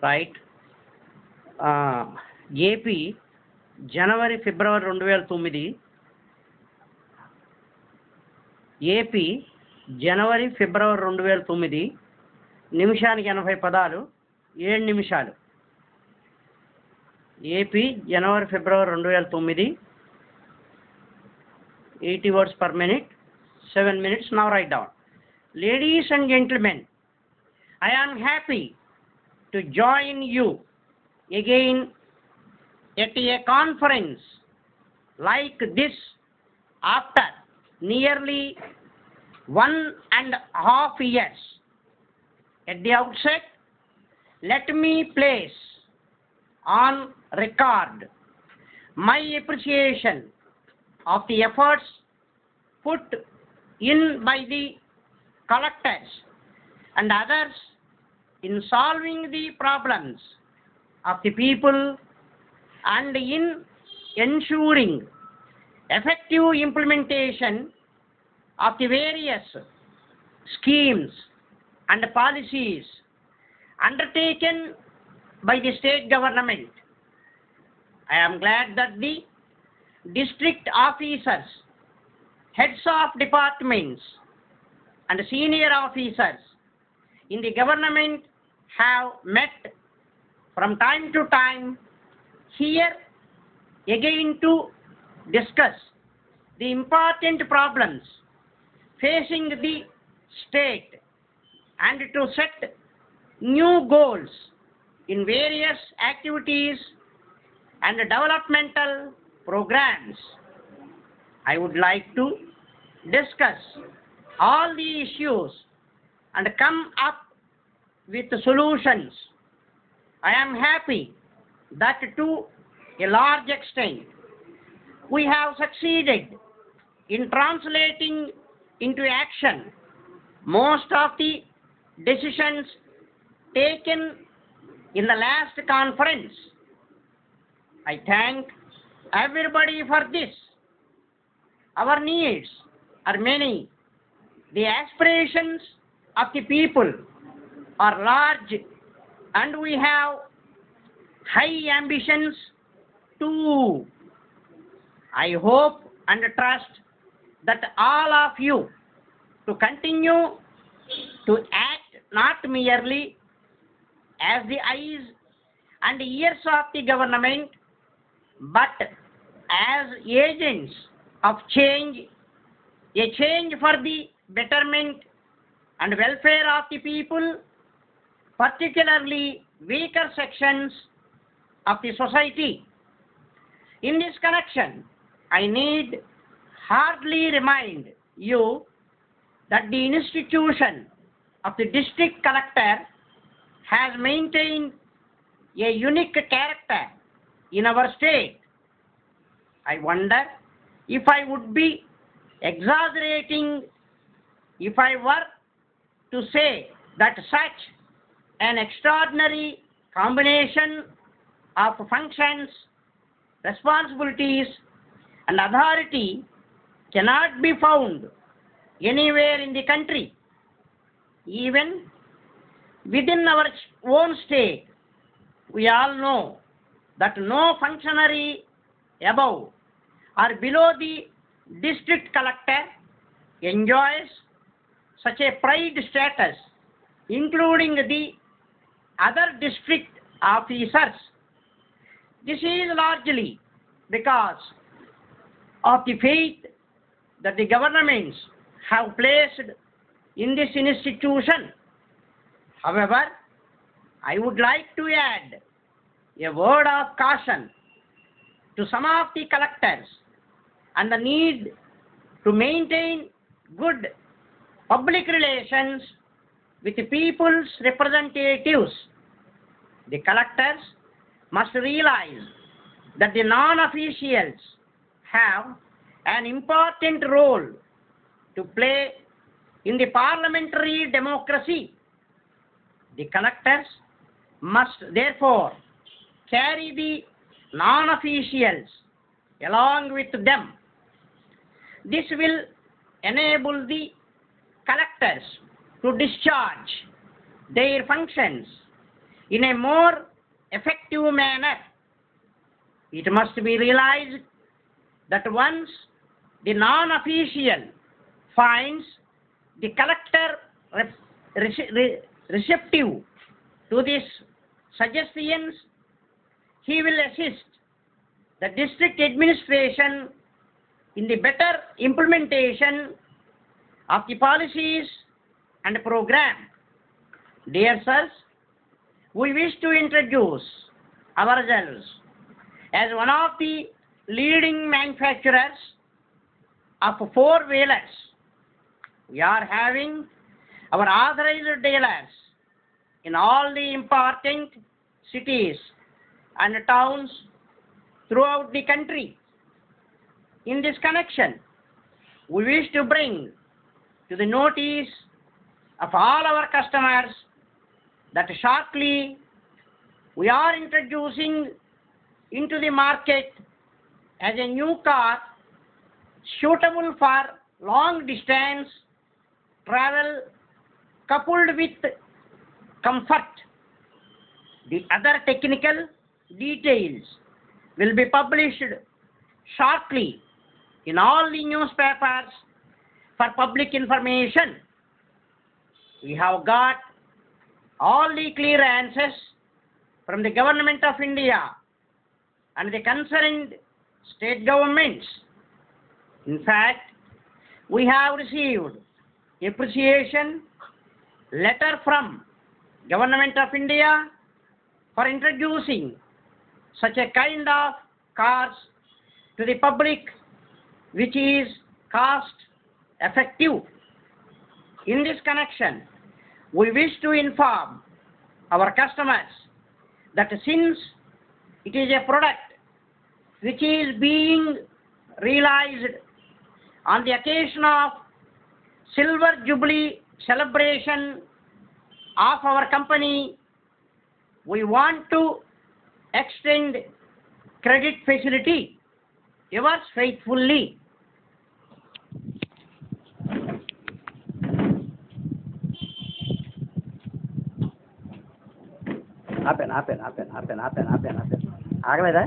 Right. AP జనవరి ఫిబ్రవరి 2009. AP జనవరి ఫిబ్రవరి 2009 నిమిషానికి 80 పదాలు 7 నిమిషాలు. AP January February 2009 80 words per minute, 7 minutes. Now write down. Ladies and gentlemen, I am happy to join you again at a conference like this after nearly 1.5 years. At the outset, let me place on record my appreciation of the efforts put in by the collectors and others in solving the problems of the people and in ensuring effective implementation of the various schemes and policies undertaken by the state government. I am glad that the district officers, heads of departments, and senior officers in the government have met from time to time here again to discuss the important problems facing the state and to set new goals in various activities and developmental programs. I would like to discuss all the issues and come up with solutions. I am happy that to a large extent we have succeeded in translating into action most of the decisions taken in the last conference. I thank everybody for this. Our needs are many. The aspirations of the people are large and we have high ambitions too. I hope and trust that all of you to continue to act not merely as the eyes and ears of the government, but as agents of change, a change for the betterment and welfare of the people, particularly weaker sections of the society. In this connection, I need hardly remind you that the institution of the district collector has maintained a unique character in our state. I wonder if I would be exaggerating if I were to say that such an extraordinary combination of functions, responsibilities, and authority cannot be found anywhere in the country. Even within our own state, we all know that no functionary above or below the district collector enjoys such a pride status, including the other district officers. This is largely because of the faith that the governments have placed in this institution. However, I would like to add a word of caution to some of the collectors and the need to maintain good public relations with the people's representatives. The collectors must realize that the non-officials have an important role to play in the parliamentary democracy. The collectors must therefore carry the non-officials along with them. This will enable the collectors to discharge their functions in a more effective manner. It must be realized that once the non-official finds the collector receptive to these suggestions, he will assist the district administration in the better implementation of the policies and program. Dear sirs, we wish to introduce ourselves as one of the leading manufacturers of four-wheelers. We are having our authorized dealers in all the important cities and towns throughout the country. In this connection, we wish to bring to the notice of all our customers that shortly we are introducing into the market as a new car suitable for long distance travel coupled with comfort. The other technical details will be published shortly in all the newspapers for public information. We have got all the clearances from the Government of India and the concerned state governments. In fact, we have received appreciation letter from Government of India for introducing such a kind of cars to the public which is cost effective. In this connection, we wish to inform our customers that since it is a product which is being realized on the occasion of Silver Jubilee celebration of our company, we want to extend credit facility. Yours faithfully. ఆపేనా ఆగలేదా